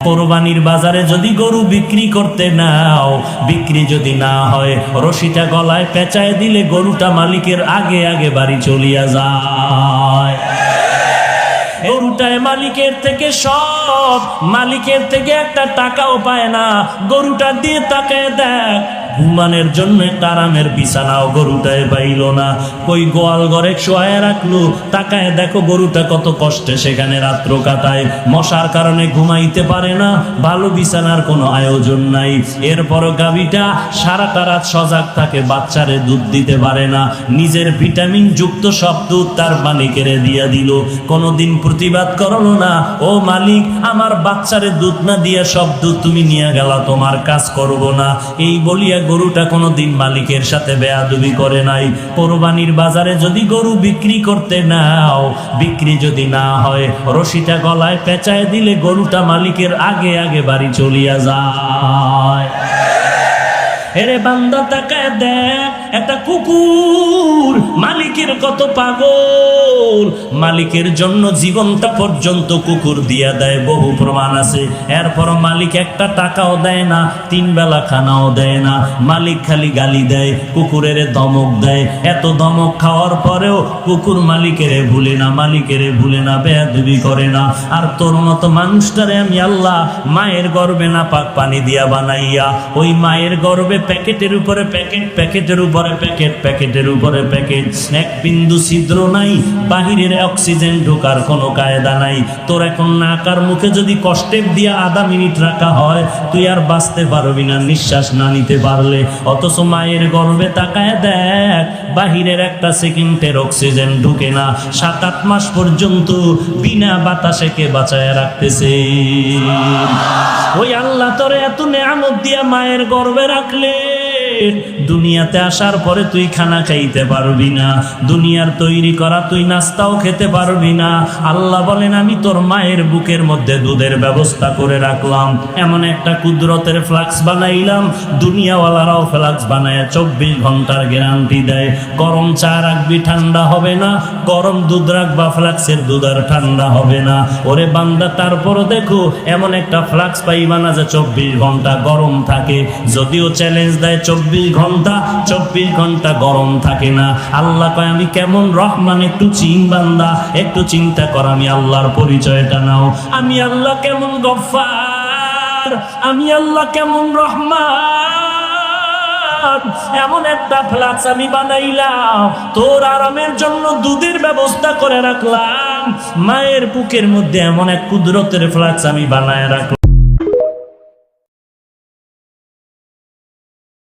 কোরবানির বাজারে যদি গরু বিক্রি করতে নাও, বিক্রি যদি না হয়, রশিটা গলায় পেঁচায় দিলে গরুটা মালিকের আগে আগে বাড়ি চলিয়া যায়। গরুটায় মালিকের থেকে সব, মালিকের থেকে একটা টাকাও পায় না। গরুটা দিয়ে তাকায় দেখ, ঘুমানের জন্য একটা আরামের বিছানাও গরুটায় পাইল না। কই গোয়াল ঘরে শোয়ায় রাখলো, তাকায় দেখো গরুটা কত কষ্টে সেখানে রাত্র কাটায়। মশার কারণে ঘুমাইতে পারে না, ভালো বিছানার কোনো আয়োজন নাই। এরপরও গাভীটা সারাটা রাত সজাগ থাকে, বাচ্চারে দুধ দিতে পারে না। নিজের ভিটামিন যুক্ত সব দুধ তার মালিকেরে দিয়া দিল, কোনোদিন প্রতিবাদ করলো না। ও মালিক, আমার বাচ্চারে দুধ না দিয়া সব দুধ তুমি নিয়ে গেলা, তোমার কাজ করব না। এই বলিয়া গরুটা কোনোদিন মালিকের সাথে বেয়াদবি করে নাই। কোরবানির বাজারে যদি গরু বিক্রি করতে নাও, বিক্রি যদি না হয়, রশিটা গলায় পেঁচায় দিলে গরুটা মালিকের আগে আগে বাড়ি চলিয়া যায়। এরে বান্দা তাকায় দেখ, একটা কুকুর মালিকের কত পাগল, মালিকের জন্য জীবনটা পর্যন্ত কুকুর দিয়া দেয়, বহু প্রমাণ আছে। এরপর মালিক একটা টাকাও দেয় না, 3 বেলা খানাও দেয় না। মালিক খালি গালি দেয়, কুকুরের ধমক দেয়। এত ধমক খাওয়ার পরেও কুকুর মালিকেরে ভুলে না, মালিকেরে ভুলে না, বেয়াদবি করে না। আর তোর মতো মানুষটারে আমি আল্লাহ মায়ের গর্ভে না পাক পানি দিয়া বানাইয়া, ওই মায়ের গর্ভে প্যাকেটের উপরে প্যাকেট, প্যাকেটের উপরে প্যাকেট, প্যাকেটের উপরে প্যাকেট, এক বিন্দু ছিদ্র নাই, বাহিরের অক্সিজেন ঢোকার কোনো কায়দা নাই। তোর এখন নাকার মুখে যদি কষ্টেপ দিয়া আধা মিনিট রাখা হয়, তুই আর বাঁচতে পারবি না নিঃশ্বাস না নিতে পারলে। অথচ মায়ের গর্ভে তাকায় দেখ, বাহিরের একটা সেকেন্ডের অক্সিজেন ঢুকে না। 7-8 মাস পর্যন্ত বিনা বাতাসে কে বাঁচায় রাখতেছে? ওই আল্লাহ তোরে এত নেয়ামত দিয়া মায়ের গর্ভে রাখলে, দুনিয়াতে আসার পরে তুই খানা খাইতে পারবি না, দুনিয়ার তৈরি করা তুই নাস্তাও খেতে পারবি না। আল্লাহ বলেন, আমি তোর মায়ের বুকের মধ্যে দুধের ব্যবস্থা করে রাখলাম, এমন একটা কুদরতের ফ্লাক্স বানাইলাম, দুনিয়াওয়ালারাও ফ্লাক্স বানায় 24 ঘন্টার গ্যারান্টি দেয়। গরম চা রাখবি ঠান্ডা হবে না, গরম দুধ রাখবা ফ্লাক্সের দুধ আর ঠান্ডা হবে না। ওরে বান্দা, তারপরও দেখো এমন একটা ফ্লাক্স পাইবা না যে 24 ঘন্টা গরম থাকে। যদিও চ্যালেঞ্জ দেয় 24 ঘন্টা গরম থাকে না। আল্লাহ কয়, আমি কেমন রহমান, একটু বান্দা, একটু চিন্তা কর, আমি আল্লাহর পরিচয়টা নাও। আমি আল্লাহ কেমন গফফার, আমি আল্লাহ কেমন রহমান। এমন একটা ফ্লাক্স আমি বানাইলাম, তোর আরামের জন্য দুধের ব্যবস্থা করে রাখলাম। মায়ের বুকের মধ্যে এমন এক কুদরতের ফ্লাক্স আমি বানায় রাখলাম।